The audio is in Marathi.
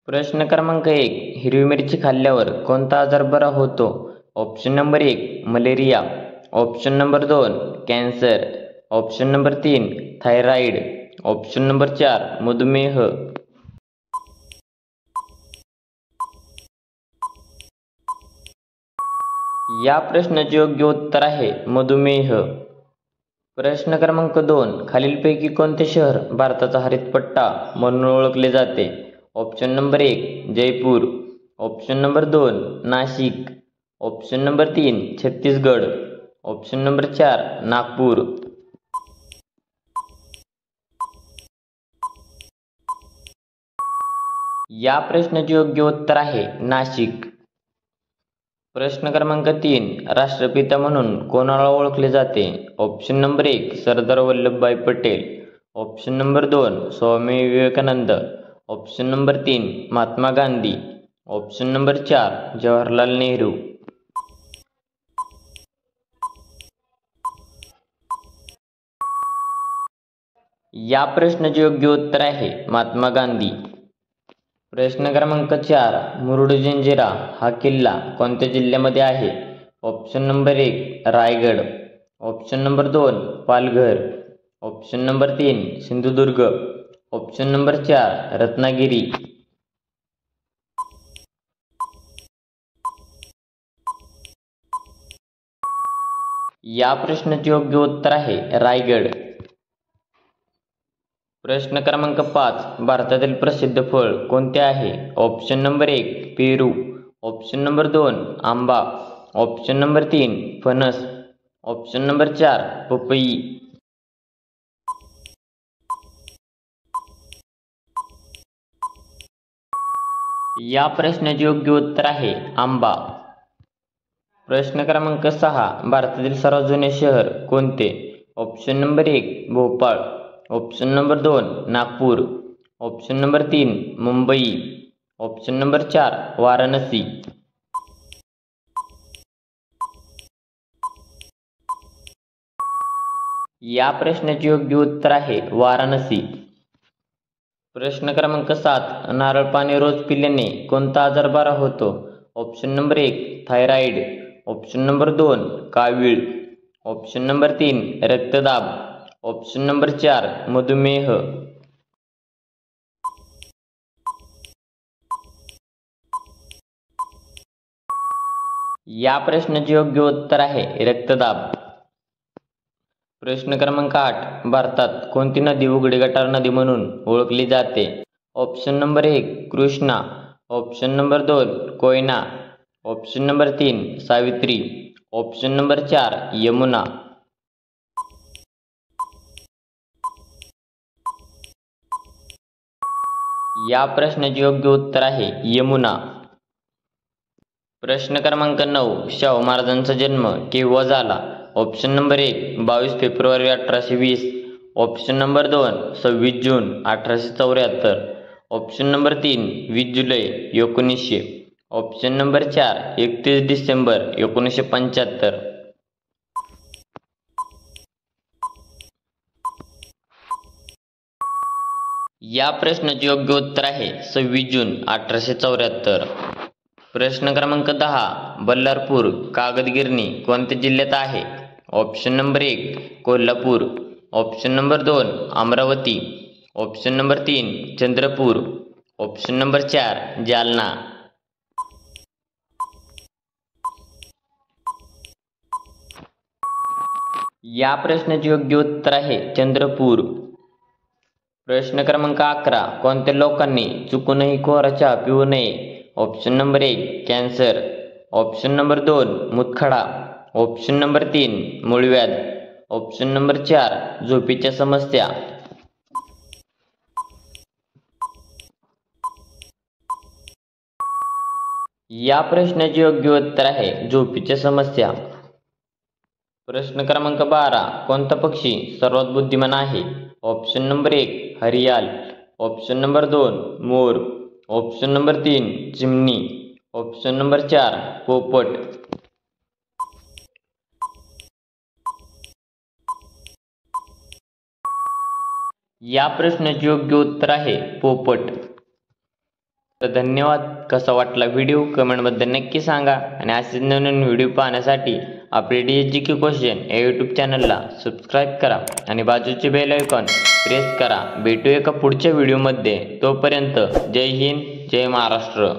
प्रश्न क्रमांक 1. हिरवी मिरची खाल्ल्यावर कोणता आजार बरा होतो? Option number 1. Malaria. Option number 2. Cancer. Option number 3. Thyroid. Option number 4. मधुमेह. या प्रश्नाचे योग्य उत्तर आहे मधुमेह. प्रश्न क्रमांक 2. खालीलपैकी कोणते शहर भारताचा हरितपट्टा म्हणून ओळखले जाते? Option number 1. Jaipur. Option number 2. Nashik. Option number 3. Chhattisgarh. Option number 4. Nagpur. या प्रश्नाचे योग्य उत्तर आहे नाशिक. प्रश्न क्रमांक 3. राष्ट्रपिता म्हणून कोणाला ओळखले जाते? Option number 1. Sardar Vallabhbhai Patel. Option number 2. Swami Vivekananda. Option number 3. Mahatma Gandhi. Option number 4. Jawaharlal Nehru. या प्रश्नाचे योग्य उत्तर आहे महात्मा गांधी. प्रश्न क्रमांक 4. मुरुड जंजिरा हा किल्ला कोणत्या जिल्ह्यामध्ये आहे? Option number 1. Raigad. Option number 2. Palghar. Option number 3. Sindhudurg. Option number 4. Ratnagiri. या प्रश्नाचे योग्य उत्तर आहे रायगड. प्रश्न क्रमांक 5. भारतातील प्रसिद्ध फळ कोणते आहे? Option number 1. पेरू. Option number 2. आंबा. Option number 3. फणस. Option number 4. पपई. या प्रश्नाचे योग्य उत्तर आहे आंबा. प्रश्न क्रमांक 6. भारतातील सर्वात जुने शहर कोणते? Option number 1. Bhopal. Option number 2. Nagpur. Option number 3. Mumbai. Option number 4. Varanasi. या प्रश्नाचे योग्य उत्तर आहे वाराणसी. प्रश्न क्रमांक 7. नारळ पाणी रोज पिल्याने कोणता आजार बरा होतो? Option number 1. Thyroid. Option number 2. कावीळ. Option number 3. रक्तदाब. Option number 4. मधुमेह. या प्रश्नाचे योग्य उत्तर आहे रक्तदाब. प्रश्न क्रमांक 8. भारतात कोणती नदी उघडी गटार नदी म्हणून ओळखली जाते? Option number 1. Krishna. Option number 2. Koyna. Option number 3. Savitri. Option number 4. Yamuna. या प्रश्नाचे योग्य उत्तर आहे यमुना. प्रश्न क्रमांक 9. शाहू महाराजांचा जन्म केव्हा झाला? Option number 1. 22 February 1820. Option number 2. 26 जून 1874. Option number 3. 20 जुलै 1900. Option number 4. 31 डिसेंबर 1975. या प्रश्नाचे योग्य उत्तर आहे 26 जून 1874. प्रश्न क्रमांक 10. बल्लारपूर कागदगिरणी कोणत्या जिल्ह्यात आहे? Option number 1. Kolhapur. Option number 2. Amravati. Option number 3. Chandrapur. Option number 4. Jalna. या प्रश्नाचे योग्य उत्तर आहे चंद्रपूर. प्रश्न क्रमांक 11. कोणत्या लोकांनी चुकूनही कोरा चहा पिऊ नये? Option number 1. Cancer. Option number 2. मूतखडा. Option number 3. मूळव्याध. Option number 4. झोपेच्या समस्या. या प्रश्नाचे योग्य उत्तर आहे झोपेच्या समस्या. प्रश्न क्रमांक 12. कोणता पक्षी सर्वात बुद्धिमान आहे? Option number 1. हरियाल. Option number 2. मोर. Option number 3. चिमणी. Option number 4. पोपट. या प्रश्नाचे योग्य उत्तर आहे पोपट. तर धन्यवाद. कसा वाटला व्हिडिओ कमेंटमध्ये नक्की सांगा आणि असेच नवीन व्हिडिओ पाहण्यासाठी आपले DSGK क्वेश्चन या यूट्यूब चॅनलला सबस्क्राईब करा आणि बाजूचे बेल आयकॉन प्रेस करा. भेटू एका पुढच्या व्हिडिओमध्ये. तोपर्यंत जय हिंद, जय महाराष्ट्र.